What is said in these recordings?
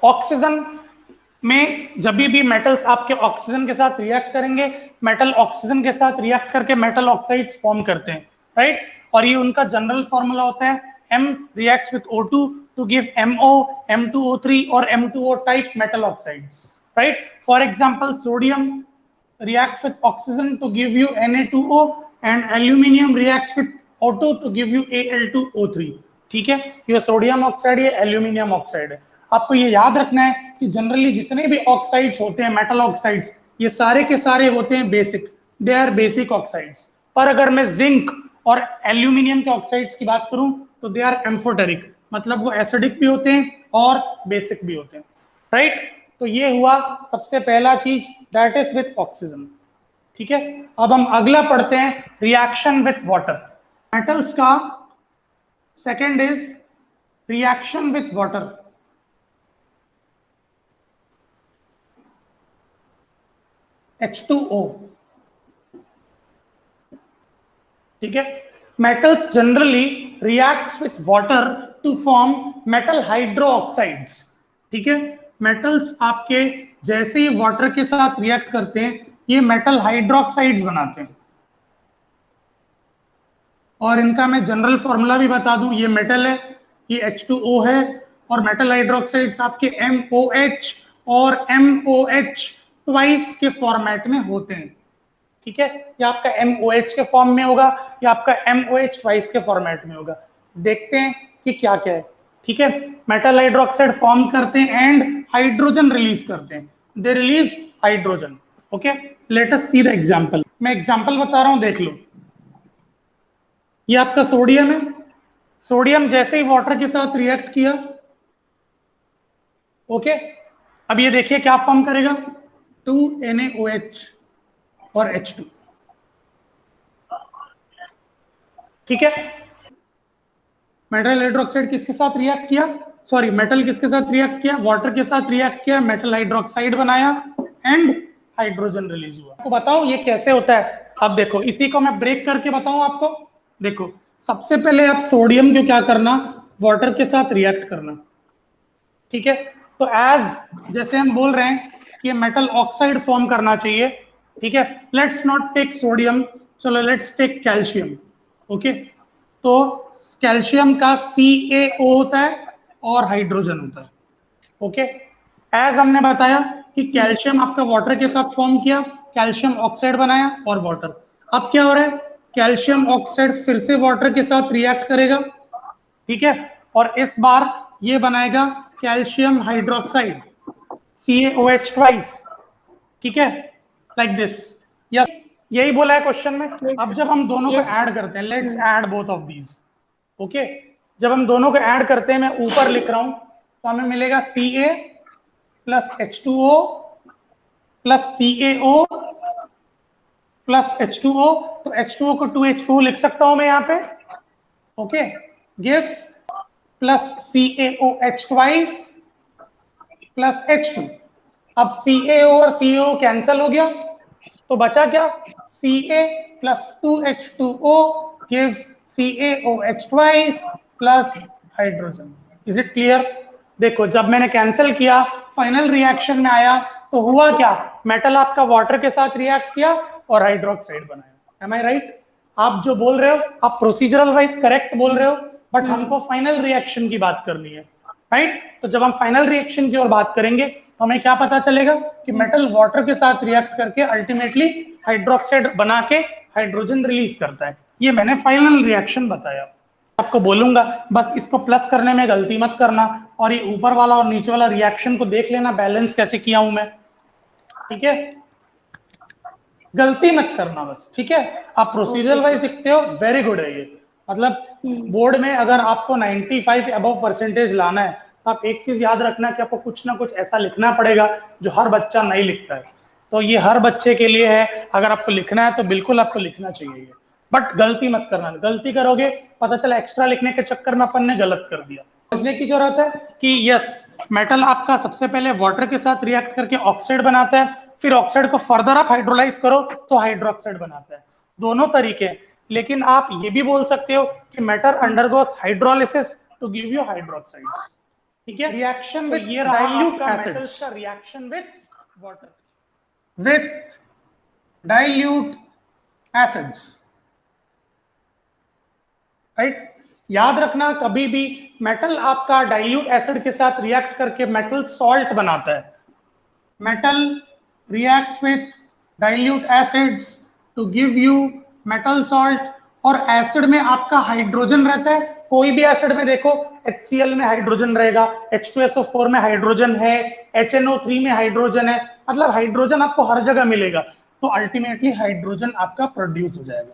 Oxygen में जब भी मेटल्स आपके ऑक्सीजन के साथ रिएक्ट करेंगे, मेटल ऑक्सीजन के साथ रिएक्ट करके मेटल ऑक्साइड्स फॉर्म करते हैं, राइट। और ये उनका जनरल फॉर्मूला होता है M reacts with O2 to give MO, M2O3 और M2O type metal oxides, right? For example, sodium reacts with oxygen to give you Na2O and aluminium reacts with O2 to give you Al2O3. ठीक है, ये sodium oxide, ये aluminium oxide है। आपको ये याद रखना है कि जनरली जितने भी ऑक्साइड्स होते हैं, मेटल ऑक्साइड्स, ये सारे के सारे होते हैं basic, they are basic oxides. पर अगर मैं जिंक और एल्यूमिनियम के ऑक्साइड्स की बात करूं तो दे आर एम्फोटेरिक, मतलब वो एसिडिक भी होते हैं और बेसिक भी होते हैं, राइट। तो ये हुआ सबसे पहला चीज, दैट इज विथ ऑक्सीजन। ठीक है, अब हम अगला पढ़ते हैं, रिएक्शन विथ वाटर। मेटल्स का second is reaction with water. H2O, ठीक है। metals generally reacts with water to form metal hydroxides, ठीक है। metals आपके जैसे ही वाटर के साथ रिएक्ट करते हैं ये मेटल हाइड्रोक्साइड्स बनाते हैं। और इनका मैं जनरल फॉर्मूला भी बता दूं, ये मेटल है, ये H2O है, और मेटल हाइड्रोक्साइड्स आपके MOH और MOH ट्वाइस के फॉर्मेट में होते हैं। ठीक है, या आपका MOH के फॉर्म में होगा या आपका MOH ट्वाइस के फॉर्मेट में होगा। देखते हैं कि क्या क्या है। ठीक है, मेटल हाइड्रोक्साइड फॉर्म करते हैं एंड हाइड्रोजन रिलीज करते हैं, they release hydrogen. Okay, let us see the example. मैं एग्जांपल बता रहा हूं, देख लो। ये आपका सोडियम है, सोडियम जैसे ही वाटर के साथ रिएक्ट किया, ओके, अब ये देखिए क्या फॉर्म करेगा, 2NaOH और H2। ठीक है, मेटल हाइड्रोक्साइड किसके साथ रिएक्ट किया, सॉरी मेटल किसके साथ रिएक्ट किया, वाटर के साथ रिएक्ट किया, मेटल हाइड्रोक्साइड बनाया एंड हाइड्रोजन रिलीज हुआ। आपको बताओ ये कैसे होता है। अब देखो, इसी को मैं ब्रेक करके बताऊं आपको। देखो, सबसे पहले आप सोडियम को क्या करना, वाटर के साथ रिएक्ट करना। ठीक है, तो एज जैसे हम बोल रहे हैं कि मेटल ऑक्साइड फॉर्म करना चाहिए। ठीक है, लेट्स नॉट टेक सोडियम, चलो लेट्स टेक कैल्शियम। ओके, तो कैल्शियम का CaO होता है और हाइड्रोजन होता है। ओके, एज हमने बताया कि कैल्शियम आपका वाटर के साथ फॉर्म किया, कैल्शियम ऑक्साइड बनाया और वाटर। अब क्या हो रहा है, कैल्शियम ऑक्साइड फिर से वाटर के साथ रिएक्ट करेगा। ठीक है, और इस बार ये बनाएगा कैल्शियम हाइड्रोक्साइड, CaOH ट्वाइस। ठीक है, लाइक दिस। यस, यही बोला है क्वेश्चन में। अब जब हम दोनों को ऐड करते हैं, let's add both of these. Okay, जब हम दोनों को ऐड करते हैं, मैं ऊपर लिख रहा हूं, तो हमें मिलेगा Ca plus H2O plus CaO plus H2O। तो H2O को 2H2O लिख सकता हूं मैं यहाँ पे। Okay, gives plus CaOH twice plus H2। अब CaO और CaO कैंसिल हो गया, तो बचा क्या, Ca plus 2H2O gives CaOH twice plus hydrogen. Is it clear. देखो, जब मैंने कैंसिल किया, फाइनल रिएक्शन में आया, तो हुआ क्या, मेटल आपका वाटर के साथ रिएक्ट किया और हाइड्रोक्साइड बनाया। एम आई राइट। आप जो बोल रहे हो, आप प्रोसीजरल वाइज करेक्ट बोल रहे हो, बट हमको फाइनल रिएक्शन की बात करनी है, राइट। तो जब हम फाइनल रिएक्शन की ओर बात करेंगे तो हमें क्या पता चलेगा कि मेटल वाटर के साथ रिएक्ट करके अल्टीमेटली हाइड्रोक्साइड बना के हाइड्रोजन रिलीज करता है। ये मैंने फाइनल रिएक्शन बताया। आपको बोलूंगा बस इसको प्लस करने में गलती मत करना, और ये ऊपर वाला और नीचे वाला रिएक्शन को देख लेना, बैलेंस कैसे किया हूं मैं। ठीक है, गलती मत करना बस। ठीक है, आप प्रोसीजर वाइज सीखते हो, वेरी गुड है ये। मतलब बोर्ड में अगर आपको 95 अबव परसेंटेज लाना है, तो आप एक चीज याद रखना कि आपको कुछ ना कुछ ऐसा लिखना पड़ेगा जो हर बच्चा नहीं लिखता है। तो ये हर बच्चे के लिए है, अगर आपको लिखना है तो बिल्कुल आपको लिखना चाहिए, बट गलती मत करना। गलती करोगे पता चला एक्स्ट्रा लिखने के चक्कर में अपन ने गलत कर दिया। समझने की जरूरत है कि यस, मेटल आपका सबसे पहले वाटर के साथ रिएक्ट करके ऑक्साइड बनाता है, फिर ऑक्साइड को फर्दर आप हाइड्रोलाइज करो तो हाइड्रोक्साइड बनाता है। दोनों तरीके, लेकिन आप ये भी बोल सकते हो कि metal undergoes hydrolysis to give you hydroxides. ठीक है, रिएक्शन विद ये डाइल्यूट एसिड्स का reaction with water, with dilute acids, right. याद रखना कभी भी मेटल आपका डाइल्यूट एसिड के साथ रिएक्ट करके मेटल सॉल्ट बनाता है। Metal reacts with dilute acids to give you metal salt, और एसिड में आपका हाइड्रोजन रहता है। कोई भी एसिड में देखो HCl में हाइड्रोजन रहेगा, H2SO4 में हाइड्रोजन है, HNO3 में हाइड्रोजन है, मतलब हाइड्रोजन आपको हर जगह मिलेगा, तो अल्टीमेटली हाइड्रोजन आपका प्रोड्यूस हो जाएगा,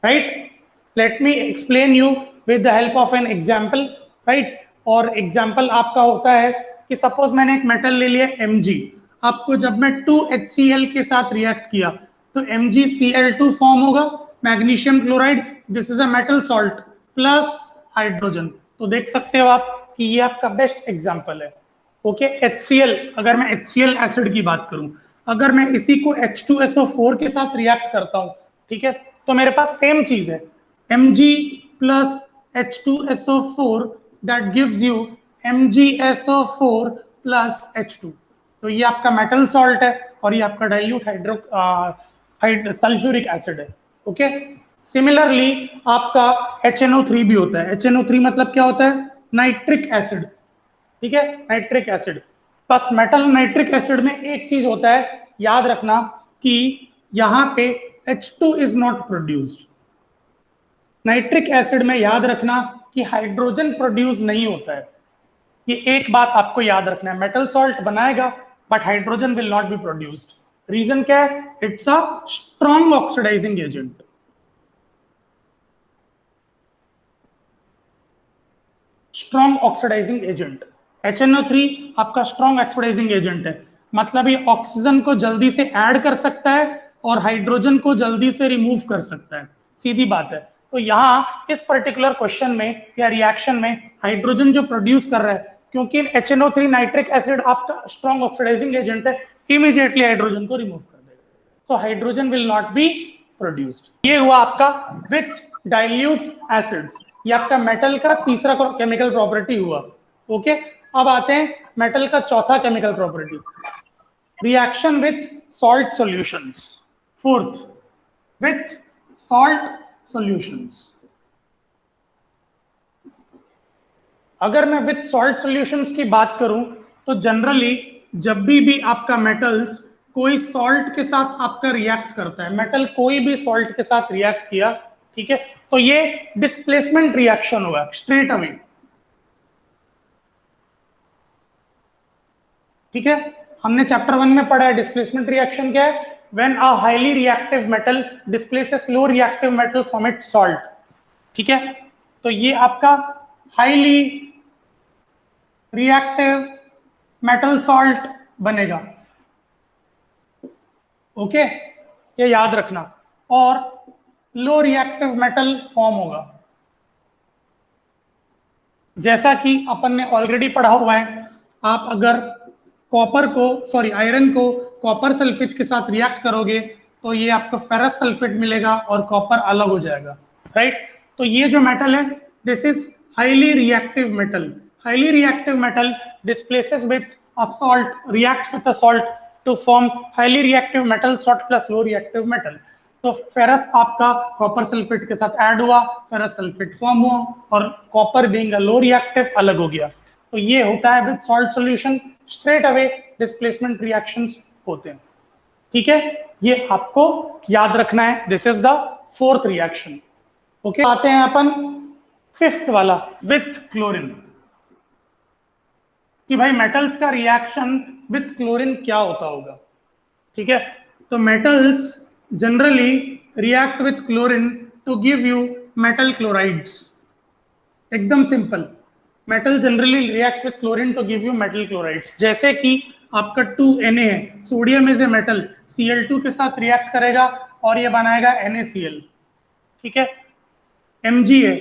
right. Let me explain you with the help of an example, right. और एग्जाम्पल आपका होता है कि सपोज मैंने एक मेटल ले लिया Mg, आपको जब मैं 2HCl के साथ रिएक्ट किया तो MgCl2 फॉर्म होगा, magnesium chloride, this is a metal salt plus hydrogen. तो देख सकते हो आप कि ये आपका बेस्ट एग्जाम्पल है, ओके। HCl, अगर मैं HCl एसिड की बात करूं, अगर मैं इसी को H2SO4 के साथ रिएक्ट करता हूं, ठीक है, तो मेरे पास सेम चीज है, Mg plus H2SO4 that gives you MgSO4 plus H2। तो ये आपका मेटल सॉल्ट है और ये आपका डाइल्यूट सल्फ्यूरिक एसिड है, ओके। सिमिलरली आपका HNO3 भी होता है। HNO3 मतलब क्या होता है? नाइट्रिक एसिड, ठीक है, नाइट्रिक एसिड। बस मेटल नाइट्रिक एसिड में एक चीज होता है, याद रखना कि यहां पे H2 is not produced. Nitric acid में याद रखना कि हाइड्रोजन प्रोड्यूस नहीं होता है। ये एक बात आपको याद रखना है, मेटल सॉल्ट बनाएगा but hydrogen will not be produced. Reason क्या है? It's a strong oxidising agent. Strong oxidising agent HNO3 आपका स्ट्रॉन्ग ऑक्सीडाइजिंग एजेंट है, मतलब ये ऑक्सीजन को जल्दी से ऐड कर सकता है और हाइड्रोजन को जल्दी से रिमूव कर सकता है, सीधी बात है। तो यहाँ इस पर्टिकुलर क्वेश्चन में या रिएक्शन में हाइड्रोजन जो प्रोड्यूस कर रहा है, क्योंकि HNO3 नाइट्रिक एसिड आपका स्ट्रॉन्ग ऑक्सीडाइजिंग एजेंट है, इमीडिएटली हाइड्रोजन को रिमूव कर देगा, so hydrogen will not be produced. ये हुआ आपका विथ डाइल्यूट एसिड्स, ये आपका मेटल का तीसरा केमिकल प्रॉपर्टी हुआ, ओके। अब आते हैं मेटल का चौथा chemical property, reaction with salt solutions. Fourth, with salt solutions. अगर मैं विथ सॉल्ट सॉल्यूशंस की बात करूं तो जनरली जब भी आपका मेटल्स कोई सॉल्ट के साथ आपका रिएक्ट करता है, मेटल कोई भी सॉल्ट के साथ रिएक्ट किया, ठीक है, तो ये डिस्प्लेसमेंट रिएक्शन हुआ स्ट्रेट अवे, ठीक है। हमने चैप्टर 1 में पढ़ा है डिस्प्लेसमेंट रिएक्शन क्या है, when a highly reactive metal displaces low reactive metal from its salt, ठीक है। तो ये आपका हाईली रिएक्टिव मेटल सॉल्ट बनेगा, ओके, ये याद रखना, और लो रिएक्टिव मेटल फॉर्म होगा। जैसा कि अपन ने ऑलरेडी पढ़ा हुआ है, आप अगर कॉपर को आयरन को कॉपर सल्फेट के साथ रिएक्ट करोगे तो ये आपको फेरस सल्फेट मिलेगा और कॉपर अलग हो जाएगा, राइट। तो ये जो मेटल है, this is highly reactive metal. Highly reactive metal displaces with a salt, reacts with a salt to form highly reactive metal salt plus low reactive metal. तो फेरस आपका कॉपर सल्फेट के साथ add हुआ, ferrous sulphate form हुआ और copper being a low reactive अलग हो गया। तो ये होता है with salt solution, straight away displacement reactions होते हैं, ठीक है। ये आपको याद रखना है, this is the fourth reaction, okay. आते हैं अपन फिफ्थ वाला विथ क्लोरीन, कि भाई मेटल्स का रिएक्शन विथ क्लोरीन क्या होता होगा, ठीक है। तो metals generally react with chlorine to give you metal chlorides, एकदम simple. Metal generally reacts with chlorine to give you metal chlorides. जैसे कि आपका 2Na है, sodium is a metal, Cl2 के साथ रिएक्ट करेगा और ये बनाएगा NaCl, ठीक है। Mg है,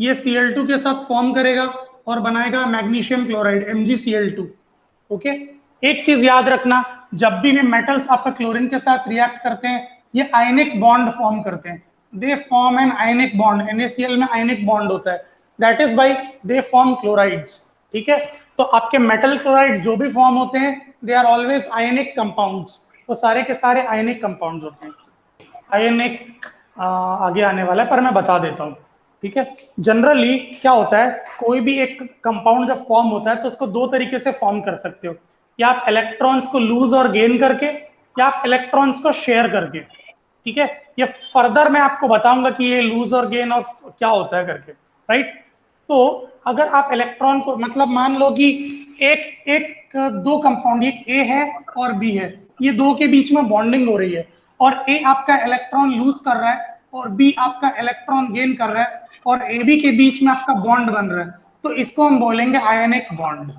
ये Cl2 के साथ फॉर्म करेगा और बनाएगा मैग्नीशियम क्लोराइड MgCl2, ओके। एक चीज याद रखना, जब भी मेटल्स आपका क्लोरीन के साथ रिएक्ट करते हैं ये आयनिक बॉन्ड फॉर्म करते हैं, they form an ionic bond, NaCl में आयनिक बॉन्ड होता है, that is by they form chlorides. ठीक है। तो आपके मेटल क्लोराइड जो भी फॉर्म होते हैं they are always ionic compounds, वो सारे के सारे आयनिक कंपाउंड्स होते हैं। आयनिक आगे आने वाला है पर मैं बता देता हूँ, ठीक है। जनरली क्या होता है, कोई भी एक कंपाउंड जब फॉर्म होता है तो उसको दो तरीके से फॉर्म कर सकते हो, या आप इलेक्ट्रॉन्स को लूज और गेन करके, या आप इलेक्ट्रॉन्स को शेयर करके, ठीक है। ये फर्दर मैं आपको बताऊंगा कि ये लूज और गेन और क्या होता है करके, राइट। तो अगर आप इलेक्ट्रॉन को, मतलब मान लो कि एक एक दो कंपाउंड, एक ए है और बी है, ये दो के बीच में बॉन्डिंग हो रही है, और ए आपका इलेक्ट्रॉन लूज कर रहा है और बी आपका इलेक्ट्रॉन गेन कर रहा है, और ए बी के बीच में आपका बॉन्ड बन रहा है, तो इसको हम बोलेंगे आयनिक बॉन्ड।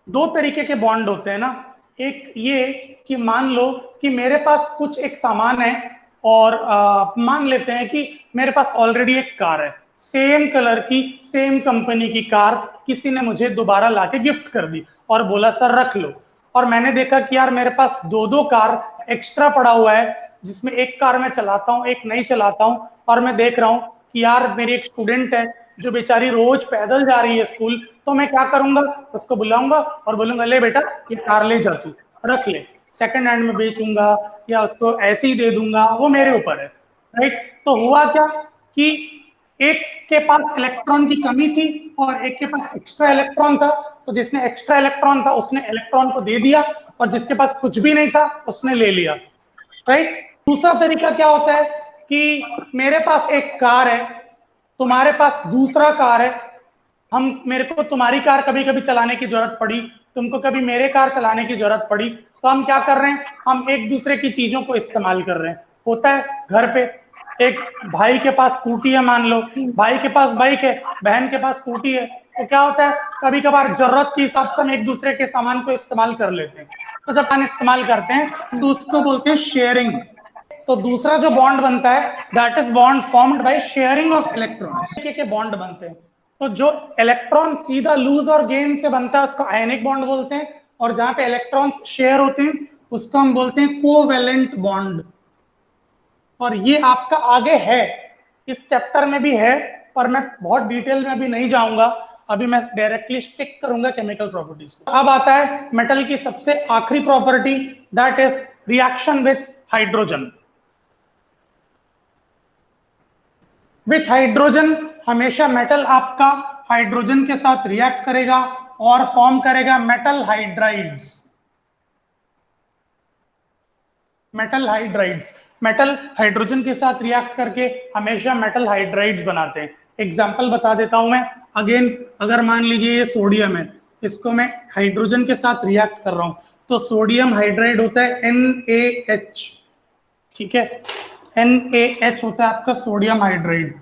दो तरीके के बॉन्ड होते हैं ना, एक ये कि मान लो कि मेरे पास कुछ एक सामान है, और मान लेते हैं कि मेरे पास ऑलरेडी एक कार है, सेम कलर की सेम कंपनी की कार किसी ने मुझे दोबारा लाके गिफ्ट कर दी और बोला सर रख लो। और मैंने देखा कि यार मेरे पास दो दो कार एक्स्ट्रा पड़ा हुआ है, जिसमें एक कार मैं चलाता हूँ एक नहीं चलाता हूँ, और मैं देख रहा हूँ कि यार मेरी एक स्टूडेंट है जो बेचारी रोज पैदल जा रही है स्कूल, तो मैं क्या करूंगा, उसको बुलाऊंगा और बोलूंगा ले बेटा ये कार ले जा तू, रख ले, सेकंड हैंड में बेचूंगा या उसको ऐसे ही दे दूंगा, वो मेरे ऊपर है, राइट। तो हुआ क्या कि एक के पास इलेक्ट्रॉन की कमी थी और एक के पास एक्स्ट्रा इलेक्ट्रॉन था, तो जिसने एक्स्ट्रा इलेक्ट्रॉन था उसने इलेक्ट्रॉन को दे दिया, और जिसके पास कुछ भी नहीं था उसने ले लिया, राइट। दूसरा तरीका क्या होता है कि मेरे पास एक कार है, तुम्हारे पास दूसरा कार है, हम, मेरे को तुम्हारी कार कभी कभी चलाने की जरूरत पड़ी, तुमको कभी मेरे कार चलाने की जरूरत पड़ी, तो हम क्या कर रहे हैं, हम एक दूसरे की चीजों को इस्तेमाल कर रहे हैं। होता है घर पे, एक भाई के पास स्कूटी है, मान लो भाई के पास बाइक है, बहन के पास स्कूटी है, तो क्या होता है कभी कभार जरूरत के हिसाब से हम एक दूसरे के सामान को इस्तेमाल कर लेते हैं। तो जब हम इस्तेमाल करते हैं तो उसको बोलते हैं शेयरिंग। तो दूसरा जो बॉन्ड बनता है that is bond formed by sharing of electrons के बॉन्ड बनते हैं। तो जो इलेक्ट्रॉन सीधा लूज और गेन से बनता है उसको आयनिक बॉन्ड बोलते हैं, और जहां पे इलेक्ट्रॉन्स शेयर होते हैं उसको हम बोलते हैं कोवेलेंट बॉन्ड। और ये आपका आगे है, इस चैप्टर में भी है, पर मैं बहुत डिटेल में अभी नहीं जाऊंगा, अभी मैं डायरेक्टली स्टिक करूंगा केमिकल प्रॉपर्टीज को। अब आता है मेटल की सबसे आखिरी property, that is reaction with hydrogen. With hydrogen हमेशा मेटल आपका हाइड्रोजन के साथ रिएक्ट करेगा और फॉर्म करेगा metal hydrides. Metal hydrides, metal hydrogen के साथ रिएक्ट करके हमेशा मेटल हाइड्राइड्स बनाते हैं। एग्जांपल बता देता हूं मैं अगेन, अगर मान लीजिए ये सोडियम है, इसको मैं हाइड्रोजन के साथ रिएक्ट कर रहा हूं, तो सोडियम हाइड्राइड होता है NaH, ठीक है। NaH होता है आपका सोडियम हाइड्राइड,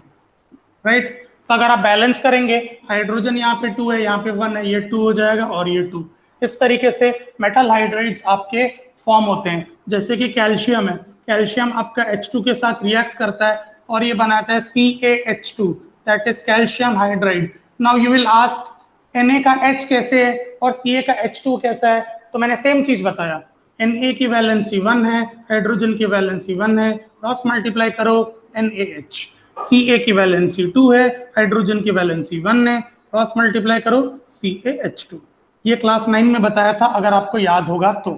राइट। तो अगर आप बैलेंस करेंगे, हाइड्रोजन यहाँ पे 2 है, यहाँ पे 1 है, ये 2 हो जाएगा और ये 2, इस तरीके से मेटल हाइड्राइड्स आपके फॉर्म होते हैं। जैसे कि कैल्शियम है, कैल्शियम आपका H2 के साथ रिएक्ट करता है और ये बनाता है CaH2, that is calcium hydride. Now you will ask Na का H कैसे है और Ca का H2 कैसा है, तो मैंने सेम चीज बताया, Na की वैलेंसी 1 है, हाइड्रोजन की वैलेंसी 1 है, क्रॉस मल्टीप्लाई करो NaH। Ca की वैलेंसी 2 है, हाइड्रोजन की वैलेंसी 1 है, क्रॉस मल्टीप्लाई करो CaH2। ये क्लास 9 में बताया था अगर आपको याद होगा तो,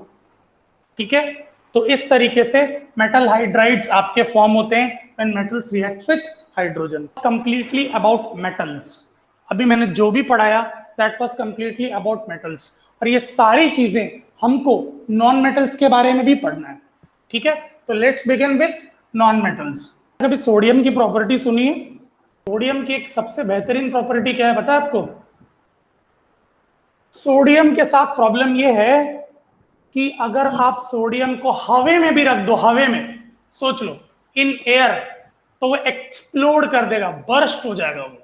ठीक है। तो इस तरीके से मेटल हाइड्राइड्स आपके फॉर्म होते हैं when metals react with hydrogen. Completely about metals, अभी मैंने जो भी पढ़ाया that was completely about metals, और ये सारी चीजें हमको नॉन मेटल्स के बारे में भी पढ़ना है, ठीक है। तो let's begin with non metals. कभी सोडियम की प्रॉपर्टी सुनिए, सोडियम की एक सबसे बेहतरीन प्रॉपर्टी क्या है पता है आपको? सोडियम के साथ प्रॉब्लम ये है कि अगर आप सोडियम को हवा में भी रख दो, हवा में, सोच लो इन एयर, तो वो एक्सप्लोड कर देगा, बर्स्ट हो जाएगा वो।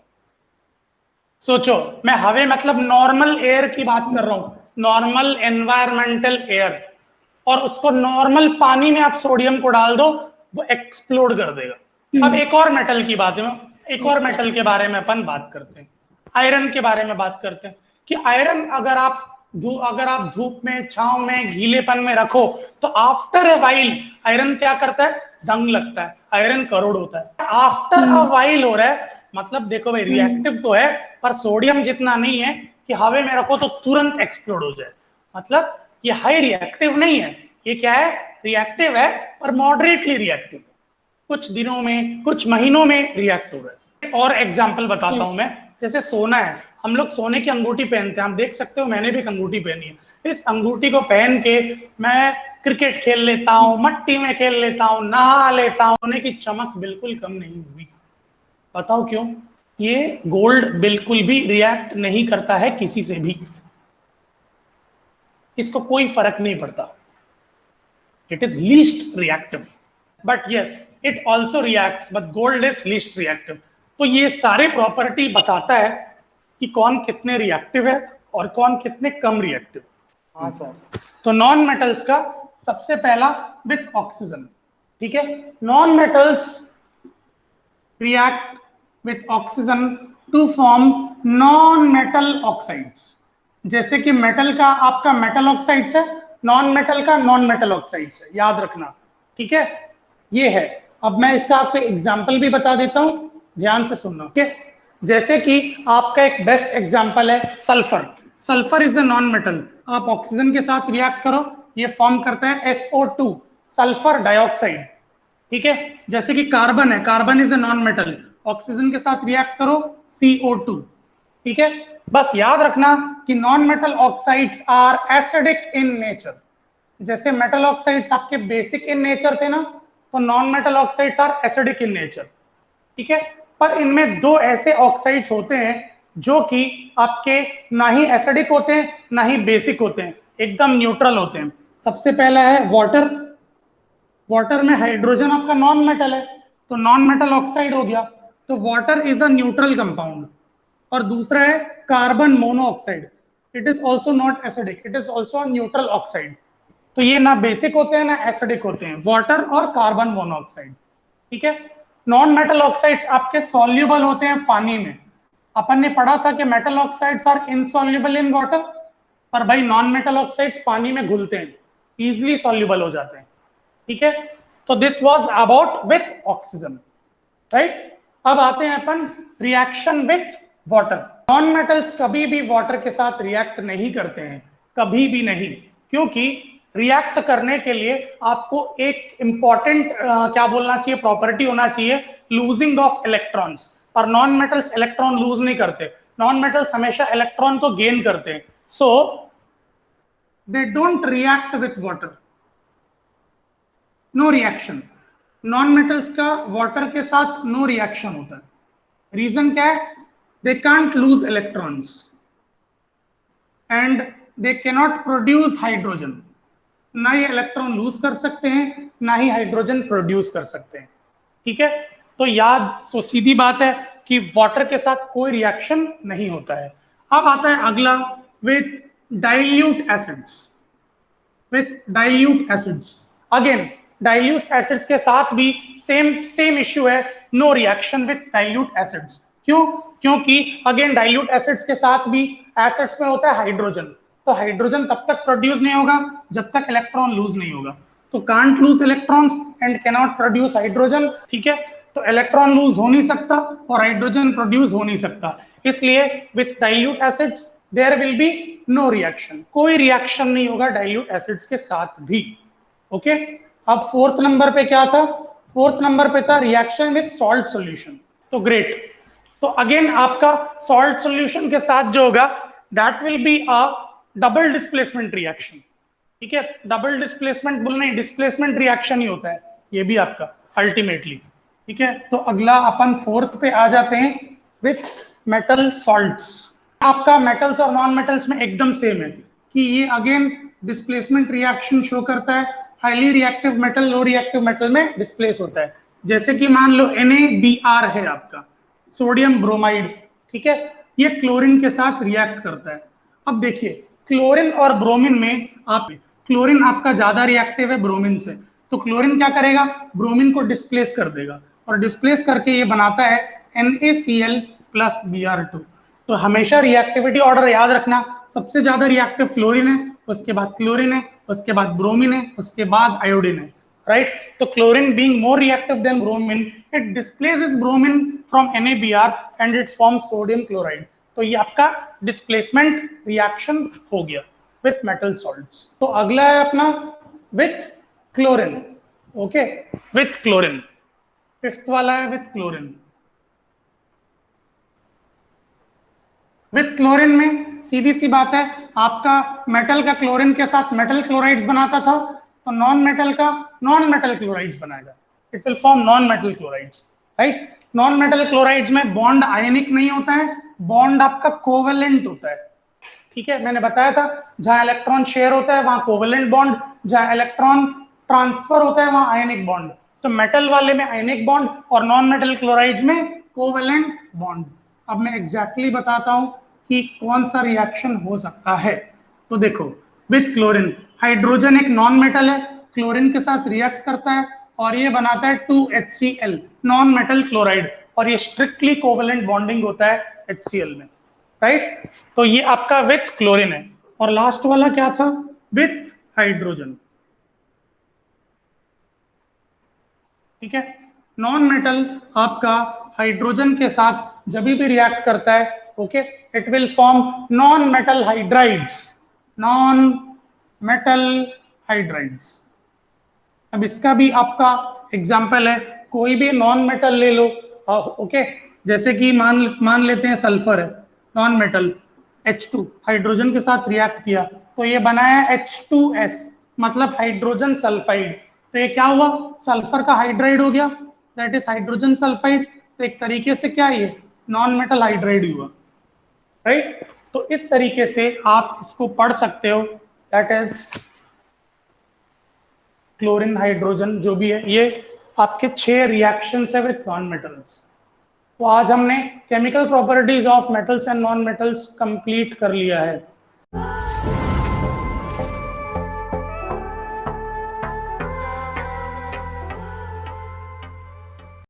सोचो, मैं हवा मतलब नॉर्मल एयर की बात कर रहा हूं, नॉर्मल एनवायरमेंटल एयर, और उसको नॉर्मल पानी में आप सोडियम को डाल दो, वो एक्सप्लोड कर देगा। अब एक और मेटल की बात है, एक और मेटल के बारे में अपन बात करते हैं, आयरन के बारे में बात करते हैं कि आयरन अगर आप धूप में, छांव में, गीलेपन में रखो तो आफ्टर अ वाइल आयरन क्या करता है, जंग लगता है, आयरन करोड़ होता है। आफ्टर अ वाइल हो रहा है, मतलब देखो भाई रिएक्टिव तो है पर सोडियम जितना नहीं है कि हवा में रखो तो तुरंत एक्सप्लोड हो जाए। मतलब ये हाई रिएक्टिव नहीं है, ये क्या है, रिएक्टिव है पर मॉडरेटली रिएक्टिव, कुछ दिनों में कुछ महीनों में रिएक्ट हो रहा है। और एग्जांपल बताता हूं मैं, जैसे सोना है, हम लोग सोने की अंगूठी पहनते हैं, आप देख सकते हो मैंने भी एक अंगूठी पहनी है। इस अंगूठी को पहन के मैं क्रिकेट खेल लेता हूँ, मट्टी में खेल लेता हूँ, नहा लेता हूँ, सोने की चमक बिल्कुल कम नहीं हुई। बताओ क्यों? ये गोल्ड बिल्कुल भी रिएक्ट नहीं करता है किसी से भी, इसको कोई फर्क नहीं पड़ता। It is least reactive, but yes it also react, but gold is least reactive. तो ये सारे प्रॉपर्टी बताता है कि कौन कितने रिएक्टिव है और कौन कितने कम रिएक्टिव। हाँ सर। तो नॉन मेटल्स का सबसे पहला विथ ऑक्सीजन, ठीक है। Non metals react with oxygen to form non metal oxides. जैसे कि मेटल का आपका मेटल ऑक्साइड्स है, नॉन मेटल का नॉन मेटल ऑक्साइड्स है, याद रखना, ठीक है। ये है, अब मैं इसका आपको एग्जांपल भी बता देता हूं, ध्यान से सुनना, ठीक है। जैसे कि आपका एक बेस्ट एग्जांपल है sulphur. Sulphur is a non metal, आप ऑक्सीजन के साथ रिएक्ट करो, ये फॉर्म करता है SO2, सल्फर डाइऑक्साइड, ठीक है। जैसे कि कार्बन है, carbon is a non metal, oxygen के साथ रिएक्ट करो CO2, ठीक है। बस याद रखना कि non metal oxides are acidic in nature. जैसे मेटल ऑक्साइड्स आपके बेसिक इन नेचर थे ना, तो non metal oxides are acidic in nature, ठीक है। पर इनमें दो ऐसे ऑक्साइड्स होते हैं जो कि आपके ना ही एसिडिक होते हैं ना ही बेसिक होते हैं, एकदम न्यूट्रल होते हैं। सबसे पहला है वाटर। वाटर में हाइड्रोजन आपका नॉन मेटल है, तो नॉन मेटल ऑक्साइड हो गया, तो water is a neutral compound. और दूसरा है carbon monoxide, it is also not acidic, it is also neutral oxide. तो ये ना बेसिक होते हैं ना एसिडिक होते हैं, वाटर और कार्बन मोनोऑक्साइड, ठीक है। नॉन मेटल ऑक्साइड्स आपके सॉल्युबल होते हैं पानी में। अपन ने पढ़ा था कि metal oxides are insoluble in water, पर भाई नॉन मेटल ऑक्साइड्स पानी में घुलते हैं, इजिली सॉल्युबल हो जाते हैं, ठीक है। तो this was about with oxygen, right. अब आते हैं अपन reaction with water. Non metals कभी भी वाटर के साथ रिएक्ट नहीं करते हैं, कभी भी नहीं, क्योंकि रिएक्ट करने के लिए आपको एक इंपॉर्टेंट क्या बोलना चाहिए, प्रॉपर्टी होना चाहिए, लूजिंग ऑफ इलेक्ट्रॉन्स। पर नॉन मेटल्स इलेक्ट्रॉन लूज नहीं करते, नॉन मेटल्स हमेशा इलेक्ट्रॉन को गेन करते हैं, so they don't react with water, no reaction. Non metals का वाटर के साथ नो रिएक्शन होता है। रीजन क्या है? They can't lose electrons and they cannot produce hydrogen. ना ही इलेक्ट्रॉन लूज कर सकते हैं ना ही हाइड्रोजन प्रोड्यूस कर सकते हैं, ठीक है। तो याद, तो सीधी बात है कि वाटर के साथ कोई रिएक्शन नहीं होता है। अब आता है अगला with dilute acids. With dilute acids again, dilute acids के साथ भी सेम इश्यू है, no reaction with dilute acids. क्यों? क्योंकि अगेन डाइल्यूट एसिड्स के साथ भी एसिड्स में होता है हाइड्रोजन, तो हाइड्रोजन तब तक प्रोड्यूस नहीं होगा जब तक इलेक्ट्रॉन लूज नहीं होगा। तो can't lose electrons and cannot produce hydrogen, ठीक है। तो इलेक्ट्रॉन लूज हो नहीं सकता और हाइड्रोजन प्रोड्यूस हो नहीं सकता, इसलिए with dilute acids there will be no reaction, कोई रिएक्शन नहीं होगा डाइल्यूट एसिड्स के साथ भी, ओके। अब फोर्थ नंबर पे क्या था? फोर्थ नंबर पे था रिएक्शन विथ सॉल्ट सॉल्यूशन। तो ग्रेट, तो अगेन आपका सॉल्ट सॉल्यूशन के साथ जो होगा that will be a double displacement reaction, ठीक है। डबल डिस्प्लेसमेंट बोल नहीं, डिस्प्लेसमेंट रिएक्शन ही होता है ये भी आपका अल्टीमेटली, ठीक है। तो अगला अपन फोर्थ पे आ जाते हैं विथ मेटल सॉल्ट्स। आपका मेटल्स और नॉन मेटल्स में एकदम सेम है कि ये अगेन डिस्प्लेसमेंट रिएक्शन शो करता है, हाईली रिएक्टिव मेटल लो रिएक्टिव मेटल में डिस्प्लेस होता है। जैसे कि मान लो NaBr है आपका, सोडियम ब्रोमाइड, ठीक है, ये क्लोरीन के साथ रिएक्ट करता है। अब देखिए क्लोरीन और ब्रोमीन में आप, क्लोरीन आपका ज्यादा रिएक्टिव है ब्रोमीन से, तो क्लोरीन क्या करेगा, ब्रोमीन को डिस्प्लेस कर देगा और डिस्प्लेस करके ये बनाता है NaCl + Br2। तो हमेशा रिएक्टिविटी ऑर्डर याद रखना, सबसे ज्यादा रिएक्टिव फ्लोरीन है, उसके बाद क्लोरीन है, उसके बाद ब्रोमीन है, उसके बाद आयोडीन है, राइट। तो chlorine being more reactive than bromine, it displaces bromine from NaBr and it's form sodium chloride. तो ये आपका डिस्प्लेसमेंट रिएक्शन हो गया विथ मेटल सॉल्ट्स। तो अगला है अपना with chlorine. Okay, with chlorine, fifth वाला है विथ क्लोरीन। विथ क्लोरीन में सीधी सी बात है, आपका मेटल का क्लोरीन के साथ मेटल क्लोराइड्स बनाता था, तो नॉन मेटल का नॉन मेटल क्लोराइड्स बनाएगा, it will form non metal chlorides, right. Non metal chlorides में बॉन्ड आयनिक नहीं होता है, बॉन्ड आपका कोवेलेंट होता है, ठीक है। मैंने बताया था जहां इलेक्ट्रॉन शेयर होता है वहां कोवेलेंट बॉन्ड, जहां इलेक्ट्रॉन ट्रांसफर होता है वहां आयनिक बॉन्ड। तो मेटल वाले में आयनिक बॉन्ड और नॉन मेटल क्लोराइड्स में कोवेलेंट बॉन्ड। अब मैं एग्जैक्टली बताता हूं कि कौन सा रिएक्शन हो सकता है। तो देखो, विथ क्लोरीन, हाइड्रोजन एक नॉन मेटल है, क्लोरीन के साथ रिएक्ट करता है और ये बनाता है 2HCl, नॉन मेटल क्लोराइड, और ये स्ट्रिक्टली कोवेलेंट बॉन्डिंग होता है HCl में, राइट। तो ये आपका विथ क्लोरीन है। और लास्ट वाला क्या था, विथ हाइड्रोजन, ठीक है। नॉन मेटल आपका हाइड्रोजन के साथ जब भी रिएक्ट करता है, okay, it will form non metal hydrides, non metal hydrides. अब इसका भी आपका एग्जाम्पल है, कोई भी नॉन मेटल ले लो, ओके, जैसे कि मान लेते हैं सल्फर है, नॉन मेटल, H2 हाइड्रोजन के साथ रिएक्ट किया तो ये बनाया H2S, मतलब हाइड्रोजन सल्फाइड। तो ये क्या हुआ, सल्फर का हाइड्राइड हो गया, दैट इज हाइड्रोजन सल्फाइड। तो एक तरीके से क्या ये नॉन मेटल हाइड्राइड हुआ, राइट। तो इस तरीके से आप इसको पढ़ सकते हो, दैट इज क्लोरीन हाइड्रोजन जो भी है, ये आपके 6 रिएक्शंस है विद नॉन मेटल्स। तो आज हमने chemical properties of metals and non metals complete कर लिया है।